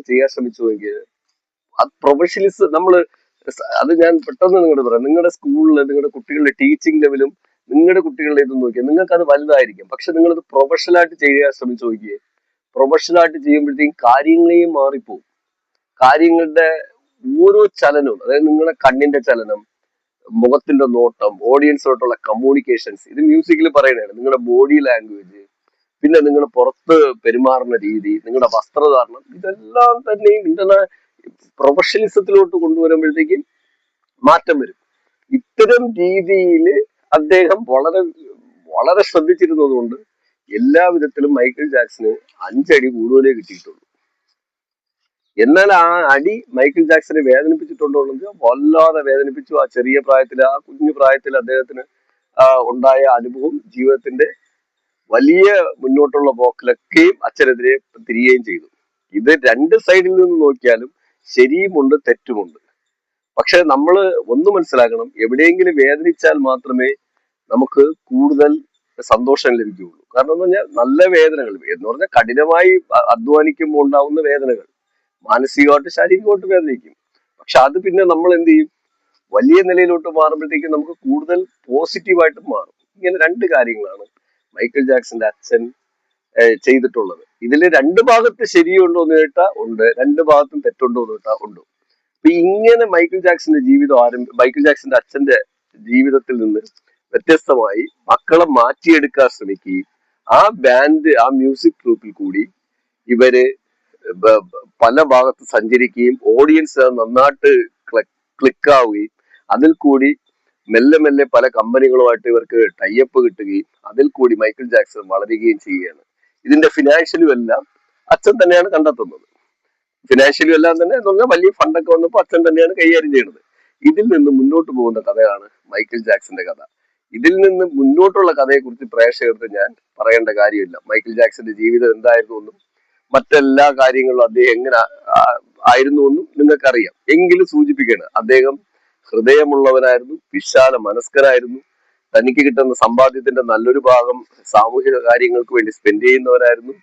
ചെയ്യാൻ ശ്രമിച്ചു നോക്കിയത്. അത് പ്രൊഫഷണലിസ്റ്റ് അത് ഞാൻ പെട്ടെന്ന് നിങ്ങളോട് പറയാം. നിങ്ങളുടെ സ്കൂളിൽ നിങ്ങളുടെ കുട്ടികളുടെ ടീച്ചിങ് ലെവലും നിങ്ങളുടെ കുട്ടികളുടെ ഇതും നോക്കിയാൽ നിങ്ങൾക്ക് അത് വലുതായിരിക്കും. പക്ഷെ നിങ്ങളത് പ്രൊഫഷണലായിട്ട് ചെയ്യാൻ ശ്രമിച്ചു നോക്കിയേ. പ്രൊഫഷണലായിട്ട് ചെയ്യുമ്പോഴത്തേക്കും കാര്യങ്ങളെയും മാറിപ്പോവും. കാര്യങ്ങളുടെ ഓരോ ചലനവും, അതായത് നിങ്ങളുടെ കണ്ണിന്റെ ചലനം, മുഖത്തിന്റെ നോട്ടം, ഓഡിയൻസുമായിട്ടുള്ള കമ്മ്യൂണിക്കേഷൻസ്, ഇത് മ്യൂസിക്കിൽ പറയുന്നതാണ്. നിങ്ങളുടെ ബോഡി ലാംഗ്വേജ്, പിന്നെ നിങ്ങൾ പുറത്ത് പെരുമാറുന്ന രീതി, നിങ്ങളുടെ വസ്ത്രധാരണം, ഇതെല്ലാം തന്നെയും പ്രൊഫഷണലിസത്തിലോട്ട് കൊണ്ടുവരുമ്പോഴത്തേക്കും മാറ്റം വരും. ഇത്തരം രീതിയിൽ അദ്ദേഹം വളരെ വളരെ ശ്രദ്ധിച്ചിരുന്നതുകൊണ്ട് എല്ലാ വിധത്തിലും മൈക്കിൾ ജാക്സന് 5 അടി കൂടുതലേ കിട്ടിയിട്ടുള്ളൂ. എന്നാൽ ആ അടി മൈക്കിൾ ജാക്സനെ വേദനിപ്പിച്ചിട്ടുണ്ടോ എന്ന് വല്ലാതെ വേദനിപ്പിച്ചു. ആ ചെറിയ പ്രായത്തിൽ, ആ കുഞ്ഞു പ്രായത്തിൽ അദ്ദേഹത്തിന് ഉണ്ടായ അനുഭവം ജീവിതത്തിന്റെ വലിയ മുന്നോട്ടുള്ള പോക്കിലൊക്കെയും അച്ഛനെതിരെ തിരിയുകയും ചെയ്തു. ഇത് രണ്ട് സൈഡിൽ നിന്ന് നോക്കിയാലും ശരിയുമുണ്ട് തെറ്റുമുണ്ട്. പക്ഷെ നമ്മൾ ഒന്ന് മനസ്സിലാക്കണം, എവിടെയെങ്കിലും വേദനിച്ചാൽ മാത്രമേ നമുക്ക് കൂടുതൽ സന്തോഷം ലഭിക്കുകയുള്ളൂ. കാരണം എന്ന് പറഞ്ഞാൽ നല്ല വേദനകൾ എന്ന് പറഞ്ഞാൽ കഠിനമായി അധ്വാനിക്കുമ്പോൾ ഉണ്ടാവുന്ന വേദനകൾ മാനസികമായിട്ട് ശാരീരികമായിട്ട് വേദനിക്കും. പക്ഷെ അത് പിന്നെ നമ്മൾ എന്ത് ചെയ്യും, വലിയ നിലയിലോട്ട് മാറുമ്പോഴത്തേക്കും നമുക്ക് കൂടുതൽ പോസിറ്റീവായിട്ട് മാറും. ഇങ്ങനെ രണ്ട് കാര്യങ്ങളാണ് മൈക്കിൾ ജാക്സന്റെ അച്ഛൻ ചെയ്തിട്ടുള്ളത്. ഇതിൽ രണ്ട് ഭാഗത്ത് ശരിയുണ്ടോ എന്ന് കേട്ടാ ഉണ്ട്, രണ്ട് ഭാഗത്തും തെറ്റുണ്ടോ എന്ന് കേട്ടാ ഉണ്ട്. അപ്പൊ ഇങ്ങനെ മൈക്കിൾ ജാക്സന്റെ അച്ഛന്റെ ജീവിതത്തിൽ നിന്ന് വ്യത്യസ്തമായി മക്കളെ മാറ്റിയെടുക്കാൻ ശ്രമിക്കുകയും ആ ബാൻഡ്, ആ മ്യൂസിക് ട്രൂപ്പിൽ കൂടി ഇവര് പല ഭാഗത്ത് സഞ്ചരിക്കുകയും ഓഡിയൻസ് നന്നായിട്ട് ക്ലിക്കാവുകയും അതിൽ കൂടി മെല്ലെ മെല്ലെ പല കമ്പനികളുമായിട്ട് ഇവർക്ക് ടൈപ്പ് കിട്ടുകയും അതിൽ കൂടി മൈക്കിൾ ജാക്സൺ വളരുകയും ചെയ്യുകയാണ്. ഇതിന്റെ ഫിനാൻഷ്യലും എല്ലാം അച്ഛൻ തന്നെയാണ് കണ്ടെത്തുന്നത്. ഫിനാൻഷ്യലും എല്ലാം തന്നെ എന്ന് പറഞ്ഞാൽ വലിയ ഫണ്ടൊക്കെ വന്നപ്പോൾ അച്ഛൻ തന്നെയാണ് കൈകാര്യം ചെയ്യുന്നത്. ഇതിൽ നിന്ന് മുന്നോട്ട് പോകുന്ന കഥയാണ് മൈക്കിൾ ജാക്സന്റെ കഥ. ഇതിൽ നിന്ന് മുന്നോട്ടുള്ള കഥയെക്കുറിച്ച് പ്രേക്ഷകർക്ക് ഞാൻ പറയേണ്ട കാര്യമില്ല. മൈക്കിൾ ജാക്സന്റെ ജീവിതം എന്തായിരുന്നു എന്നും മറ്റെല്ലാ കാര്യങ്ങളും അദ്ദേഹം എങ്ങനെ ആയിരുന്നു എന്നും നിങ്ങൾക്കറിയാം. എങ്കിലും സൂചിപ്പിക്കുകയാണ്, അദ്ദേഹം ഹൃദയമുള്ളവനായിരുന്നു, വിശാല മനസ്കരായിരുന്നു. തനിക്ക് കിട്ടുന്ന സമ്പാദ്യത്തിന്റെ നല്ലൊരു ഭാഗം സാമൂഹിക കാര്യങ്ങൾക്ക് വേണ്ടി സ്പെൻഡ് ചെയ്യുന്നവരായിരുന്നു.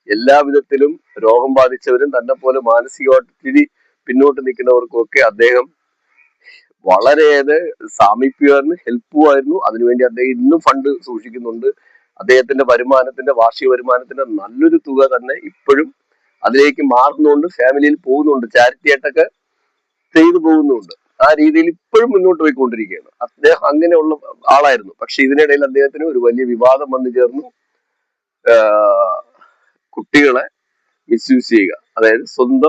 എല്ലാവിധത്തിലും രോഗം ബാധിച്ചവരും തന്നെ പോലെ മാനസികമായിട്ട് പിന്നോട്ട് നിൽക്കുന്നവർക്കും ഒക്കെ അദ്ദേഹം വളരെയേറെ സാമീപ്യമായിരുന്നു, ഹെൽപ്പുമായിരുന്നു. അതിനുവേണ്ടി അദ്ദേഹം ഇന്നും ഫണ്ട് സൂക്ഷിക്കുന്നുണ്ട്. അദ്ദേഹത്തിന്റെ വാർഷിക വരുമാനത്തിന്റെ നല്ലൊരു തുക തന്നെ ഇപ്പോഴും അതിലേക്ക് മാറുന്നുണ്ട്, ഫാമിലിയിൽ പോകുന്നുണ്ട്, ചാരിറ്റി ആയിട്ടൊക്കെ ചെയ്തു പോകുന്നുണ്ട്. ആ രീതിയിൽ ഇപ്പോഴും മുന്നോട്ട് പോയിക്കൊണ്ടിരിക്കുകയാണ്. അദ്ദേഹം അങ്ങനെയുള്ള ആളായിരുന്നു. പക്ഷെ ഇതിനിടയിൽ അദ്ദേഹത്തിന് ഒരു വലിയ വിവാദം വന്നു ചേർന്നു. കുട്ടികളെ മിസ്യൂസ് ചെയ്യുക, അതായത് സ്വന്തം